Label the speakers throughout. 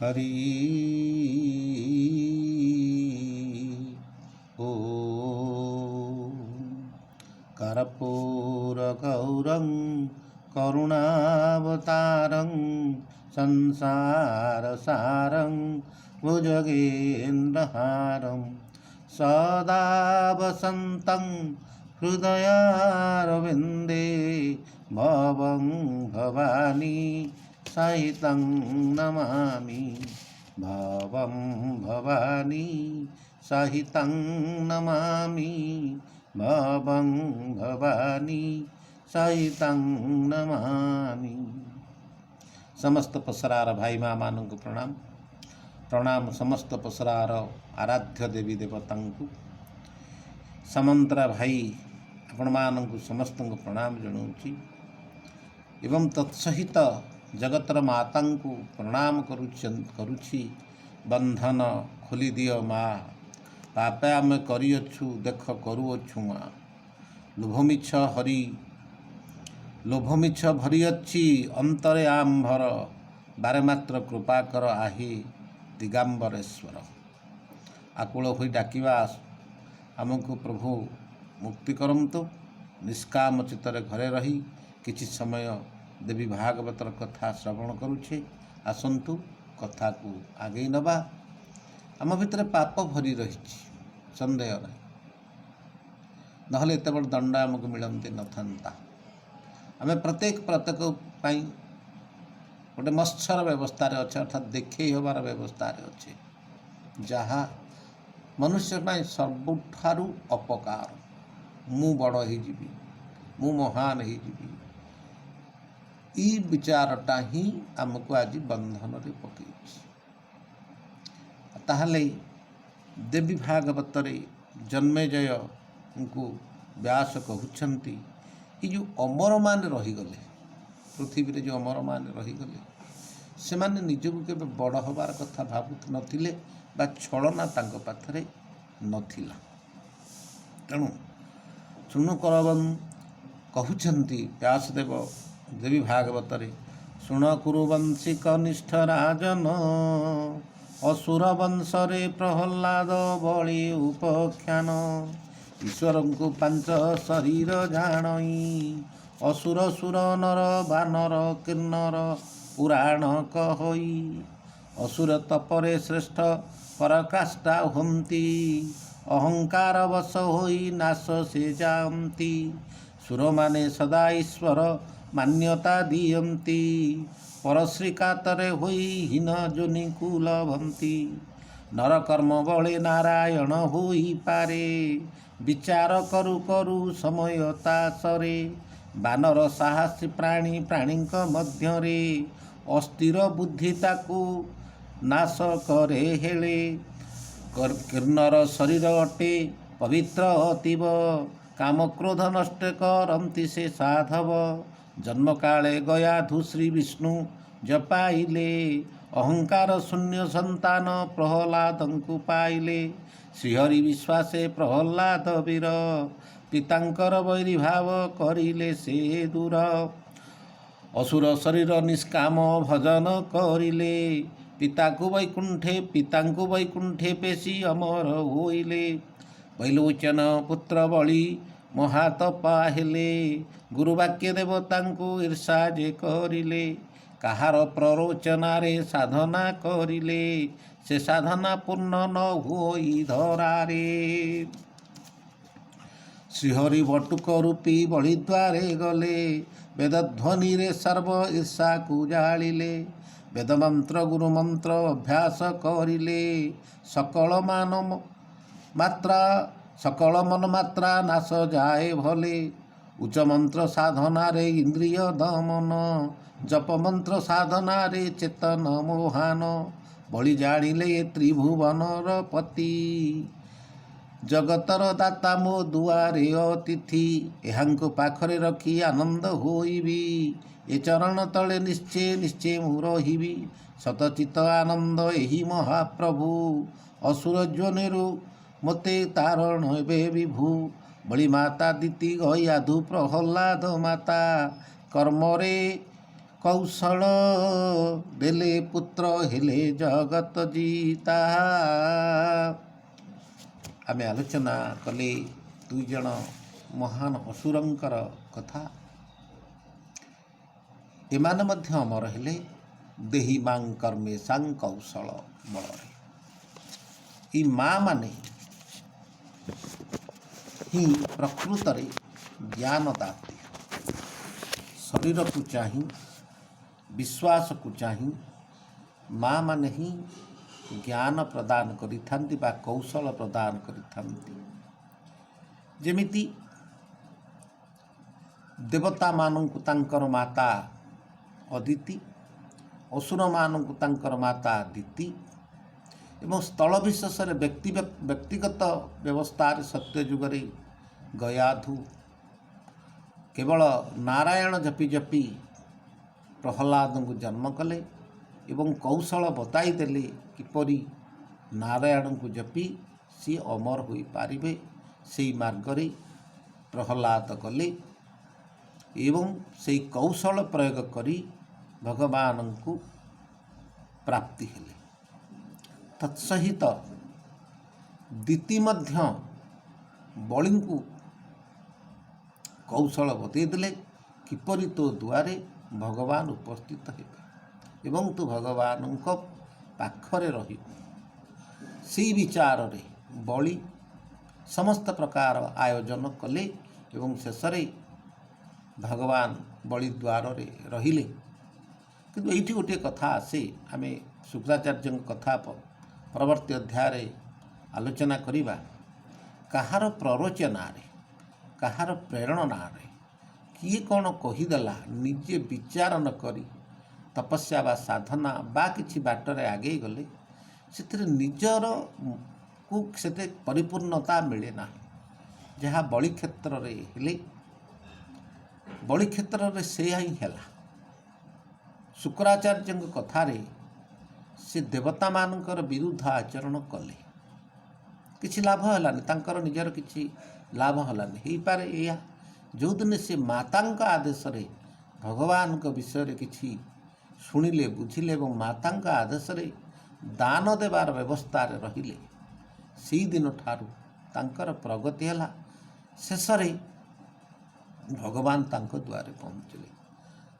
Speaker 1: हरि ओ कर्पूरगौरं करुणावतारं संसारसारं भुजगेन्द्रहारं सदा वसन्तं हृदयारविन्दे भवं भवानी सहितं नमामि भवं भवानी सहितं नमामि भवं भवानी सहितं नमामि। समस्त पसरार भाई माँ मानू प्रणाम प्रणाम। समस्त पसरार आराध्य देवी देवता समंतरा भाई आपण मानू समस्त प्रणाम जनाऊँगी एवं तत्सहित जगतर माता को प्रणाम करुछि। बंधन खोली दियो माँ, पापे आम करिअछु देख करुअछु माँ। लोभमिछ भरिअछि अंतरे आम्भर, बारे मात्र कृपा कर आहे दिगांबरेश्वर। आकुल होई डाकिबा आमको प्रभु मुक्ति करंतु। निष्काम चित्तरे घरे रही किछि समय देवी भागवतर कथा श्रवण करुछे। आसंतु कथा को आगे नबा। आम भितर पाप भरी रही संदेह नहीं, नहले एत बड़ दंड आमको मिलते न था। आम प्रत्येक पाई गोटे मत्सर व्यवस्था अच्छे, अर्थात देखे हबार व्यवस्था अच्छे, जहाँ मनुष्य सबुठारु अपकार। मु बड़ हो जीवी, मु महान हो जीवी, ई विचारटा ही आमको आज बंधन रे पकई। ताहले देवी भागवतरे जन्मेजय को व्यास कहउछंती, ये जो अमर मान रहीगले पृथ्वी जो अमर मान रहीगले से माने निजକୁ केबे बड़ हबार कथा भाबुत नथिले बा छलना तांको पाथरे नथिला। तेणु सुनु करबन कहउछंती व्यासदेव देवी भागवतरे, शुण कुरुवंशी कनिष्ठ राजन, असुर वंशरे प्रहल्लाद बळी उपख्यान। ईश्वर को पांच शरीर जाणई, असुर सुर नर बानर किन्नर पुराण कहई। असुर तपरे श्रेष्ठ पराकाष्ठा हुंती, अहंकार वश होई नाश से जाती। सुर माने सदा ईश्वर मान्यता दियंती, परश्रीकातरे होई हीन जोनि कुलभंती। नर कर्म बळे नारायण होई पारे, विचार करू करू समयता सरे। बानर साहसी प्राणी प्राणीक मध्यरे, अस्थिर बुद्धि ताकू नाश करे हेले। किन्नर शरीर अटे पवित्र अतीब, काम क्रोध नष्ट करंती से साधव। जन्म काले गयाधु श्री विष्णु जपाइले, अहंकार शून्य संतान प्रहलादंकु पाइले। श्रीहरि विश्वासे प्रहलाद वीर, पितांकर वैरी भाव करिले से दूर। असुर शरीर निष्काम भजन करिले, पितांकु वैकुंठे पेशी अमर होइले। वैलोचन पुत्र बळी महातपा हेले, गुरुवाक्य देवतांकु ईर्षा जे करिले। काहार प्ररोचनारे साधना करिले, से साधना पूर्ण न होई धरारे। श्रीहरि बटुक रूपी बळी द्वारे गले, वेदध्वनि रे सर्व ईर्षा को जालिले। वेद मंत्र गुरु मंत्र अभ्यास करिले, सकल मन मात्रा नाश जाए भले। उच्च मंत्र साधना रे इंद्रिय दमन, जप मंत्र साधना रे चेतन मोहान। बळी जानिले त्रिभुवनर पति, जगतर दाता मो दुआरे अतिथि। एहांको पाखरे रखी आनंद होइबी, ए चरण तले निश्चय निश्चय मु रहिबी। सतचित आनंद एहि महाप्रभु, असुर ज्वनेरु मते तारण हेबे विभु। बळी माता दीति गयाधु प्रहल्लाद माता, କୌଶଳ ଦେଲେ ପୁତ୍ର ହେଲେ ଜଗତ ଜିତା। ଆମେ ଆଲୋଚନା କଲେ ଦୁଇ ଜଣ ମହାନ ଅସୁରଙ୍କର କଥା। ଏମାନେ ମଧ୍ୟ ଅମର ହେଲେ ଦେହି ମାଂ କର୍ମେ ସାଂ କୌଶଳ ବଳରେ। ଏଇ ମା ମାନେ ହିଁ ପ୍ରକୃତରେ ଜ୍ଞାନଦାତ୍ରୀ। ଶରୀରକୁ ଚାହିଁ ବିଶ୍ୱାସକୁ ଚାହିଁ ମା ମାନେ ହିଁ ଜ୍ଞାନ ପ୍ରଦାନ କରିଥାନ୍ତି ବା କୌଶଳ ପ୍ରଦାନ କରିଥାନ୍ତି। ଯେମିତି ଦେବତାମାନଙ୍କୁ ତାଙ୍କର ମାତା ଅଦିତି, ଅସୁରମାନଙ୍କୁ ତାଙ୍କର ମାତା ଦିତି ଏବଂ ସ୍ଥଳ ବିଶେଷରେ ବ୍ୟକ୍ତିଗତ ବ୍ୟବସ୍ଥାରେ ସତ୍ୟ ଯୁଗରେ ଗୟାଧୁ କେବଳ ନାରାୟଣ ଜପି ଜପି ପ୍ରହ୍ଲାଦଙ୍କୁ ଜନ୍ମ କଲେ ଏବଂ କୌଶଳ ବତାଇ ଦେଲେ କିପରି ନାରାୟଣଙ୍କୁ ଜପି ସିଏ ଅମର ହୋଇପାରିବେ। ସେହି ମାର୍ଗରେ ପ୍ରହ୍ଲାଦ ଗଲେ ଏବଂ ସେହି କୌଶଳ ପ୍ରୟୋଗ କରି ଭଗବାନଙ୍କୁ ପ୍ରାପ୍ତି ହେଲେ। ତତ୍ସହିତ ଦିତି ମଧ୍ୟ ବଳିଙ୍କୁ କୌଶଳ ବତେଇ ଦେଲେ କିପରି ତୋ ଦୁଆରେ ଭଗବାନ ଉପସ୍ଥିତ ହେବେ ଏବଂ ତୁ ଭଗବାନଙ୍କ ପାଖରେ ରହିବୁ। ସେହି ବିଚାରରେ ବଳି ସମସ୍ତ ପ୍ରକାର ଆୟୋଜନ କଲେ ଏବଂ ଶେଷରେ ଭଗବାନ ବଳି ଦ୍ୱାରରେ ରହିଲେ। କିନ୍ତୁ ଏଇଠି ଗୋଟିଏ କଥା ଆସେ, ଆମେ ଶୁକ୍ରାଚାର୍ଯ୍ୟଙ୍କ କଥା ପରବର୍ତ୍ତୀ ଅଧ୍ୟାୟରେ ଆଲୋଚନା କରିବା। କାହାର ପ୍ରରୋଚନାରେ, କାହାର ପ୍ରେରଣାରେ କିଏ କ'ଣ କହିଦେଲା, ନିଜେ ବିଚାର ନ କରି ତପସ୍ୟା ବା ସାଧନା ବା କିଛି ବାଟରେ ଆଗେଇ ଗଲେ ସେଥିରେ ନିଜରକୁ ସେତେ ପରିପୂର୍ଣ୍ଣତା ମିଳେ ନାହିଁ। ଯାହା ବଳି କ୍ଷେତ୍ରରେ ହେଲେ, ବଳି କ୍ଷେତ୍ରରେ ସେୟା ହିଁ ହେଲା। ଶୁକ୍ରାଚାର୍ଯ୍ୟଙ୍କ କଥାରେ ସେ ଦେବତାମାନଙ୍କର ବିରୁଦ୍ଧ ଆଚରଣ କଲେ, କିଛି ଲାଭ ହେଲାନି, ତାଙ୍କର ନିଜର କିଛି ଲାଭ ହେଲାନି। ହେଇପାରେ ଏହା ଯେଉଁଦିନ ସେ ମାତାଙ୍କ ଆଦେଶରେ ଭଗବାନଙ୍କ ବିଷୟରେ କିଛି ଶୁଣିଲେ, ବୁଝିଲେ ଏବଂ ମାତାଙ୍କ ଆଦେଶରେ ଦାନ ଦେବାର ବ୍ୟବସ୍ଥାରେ ରହିଲେ, ସେଇଦିନ ଠାରୁ ତାଙ୍କର ପ୍ରଗତି ହେଲା। ଶେଷରେ ଭଗବାନ ତାଙ୍କ ଦ୍ୱାରେ ପହଞ୍ଚିଲେ।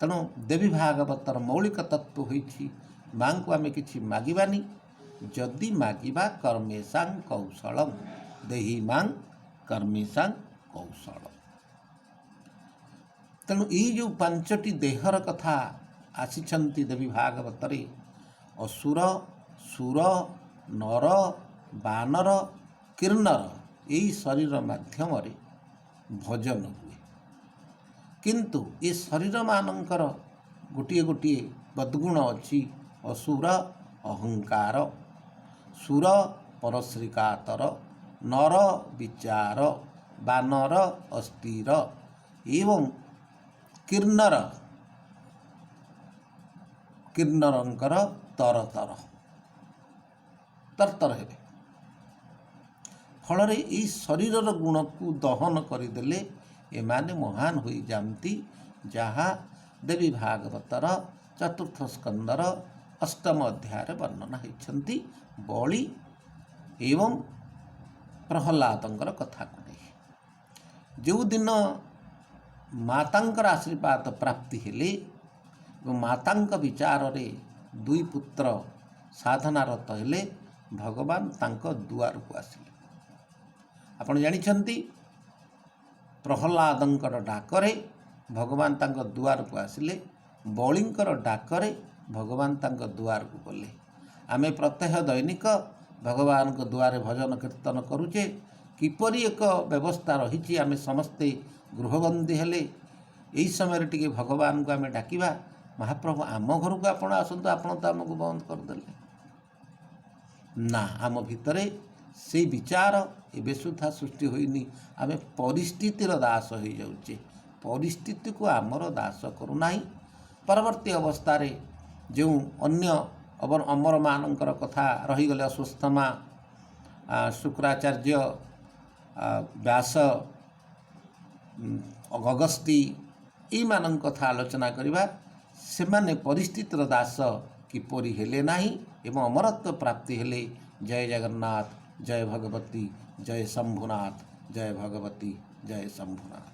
Speaker 1: ତେଣୁ ଦେବୀ ଭାଗବତର ମୌଳିକ ତତ୍ତ୍ୱ ହୋଇଛି ମାଙ୍କୁ ଆମେ କିଛି ମାଗିବାନି, ଯଦି ମାଗିବା କର୍ମେଶାଂ କୌଶଳମ୍, ଦେହି ମାଂ କର୍ମେଶାଂ କୌଶଳ। ତେଣୁ ଏଇ ଯେଉଁ ପାଞ୍ଚଟି ଦେହର କଥା ଆସିଛନ୍ତି ଦେବୀ ଭାଗବତରେ, ଅସୁର, ସୁର, ନର, ବାନର, କିନ୍ନର, ଏହି ଶରୀର ମାଧ୍ୟମରେ ଭଜନ ହୁଏ। କିନ୍ତୁ ଏ ଶରୀରମାନଙ୍କର ଗୋଟିଏ ଗୋଟିଏ ବଦ୍ଗୁଣ ଅଛି। ଅସୁର ଅହଙ୍କାର, ସୁର ପରଶ୍ରୀକାତର, ନର ବିଚାର, ବାନର ଅସ୍ଥିର ଏବଂ କିନ୍ନରଙ୍କର ତରତର ହେବେ। ଫଳରେ ଏହି ଶରୀରର ଗୁଣକୁ ଦହନ କରିଦେଲେ ଏମାନେ ମହାନ ହୋଇଯାଆନ୍ତି, ଯାହା ଦେବୀ ଭାଗବତର ଚତୁର୍ଥ ସ୍କନ୍ଧର ଅଷ୍ଟମ ଅଧ୍ୟାୟରେ ବର୍ଣ୍ଣନା ହୋଇଛନ୍ତି ବଳି ଏବଂ ପ୍ରହ୍ଲାଦଙ୍କର କଥାକୁ ନେଇ। ଯେଉଁଦିନ ମାତାଙ୍କର ଆଶୀର୍ବାଦ ପ୍ରାପ୍ତି ହେଲେ ଏବଂ ମାତାଙ୍କ ବିଚାରରେ ଦୁଇ ପୁତ୍ର ସାଧନାରତ ହେଲେ, ଭଗବାନ ତାଙ୍କ ଦୁଆରକୁ ଆସିଲେ। ଆପଣ ଜାଣିଛନ୍ତି ପ୍ରହ୍ଲାଦଙ୍କର ଡାକରେ ଭଗବାନ ତାଙ୍କ ଦୁଆରକୁ ଆସିଲେ, ବଳିଙ୍କର ଡାକରେ ଭଗବାନ ତାଙ୍କ ଦୁଆରକୁ ଗଲେ। ଆମେ ପ୍ରତ୍ୟହ ଦୈନିକ ଭଗବାନଙ୍କ ଦୁଆରେ ଭଜନ କୀର୍ତ୍ତନ କରୁଛେ। କିପରି ଏକ ବ୍ୟବସ୍ଥା ରହିଛି, ଆମେ ସମସ୍ତେ ଗୃହବନ୍ଦୀ ହେଲେ ଏହି ସମୟରେ ଟିକେ ଭଗବାନଙ୍କୁ ଆମେ ଡାକିବା, ମହାପ୍ରଭୁ ଆମ ଘରକୁ ଆପଣ ଆସନ୍ତୁ, ଆପଣ ତ ଆମକୁ ବନ୍ଦ କରିଦେଲେ। ନା, ଆମ ଭିତରେ ସେଇ ବିଚାର ଏବେ ସୁଦ୍ଧା ସୃଷ୍ଟି ହୋଇନି। ଆମେ ପରିସ୍ଥିତିର ଦାସ ହୋଇଯାଉଛେ, ପରିସ୍ଥିତିକୁ ଆମର ଦାସ କରୁନାହିଁ। ପରବର୍ତ୍ତୀ ଅବସ୍ଥାରେ ଯେଉଁ ଅନ୍ୟ ଅମରମାନଙ୍କର କଥା ରହିଗଲେ, ଅଶ୍ୱତ୍ଥାମା, ଶୁକ୍ରାଚାର୍ଯ୍ୟ, ବ୍ୟାସ, ଅଗସ୍ତ୍ୟ, ଏଇମାନଙ୍କ କଥା ଆଲୋଚନା କରିବା। ସେମାନେ ପରିସ୍ଥିତିର ଦାସ କିପରି ହେଲେ ନାହିଁ ଏବଂ ଅମରତ୍ୱ ପ୍ରାପ୍ତି ହେଲେ। ଜୟ ଜଗନ୍ନାଥ, ଜୟ ଭଗବତୀ, ଜୟ ଶମ୍ଭୁନାଥ, ଜୟ ଭଗବତୀ, ଜୟ ଶମ୍ଭୁନାଥ।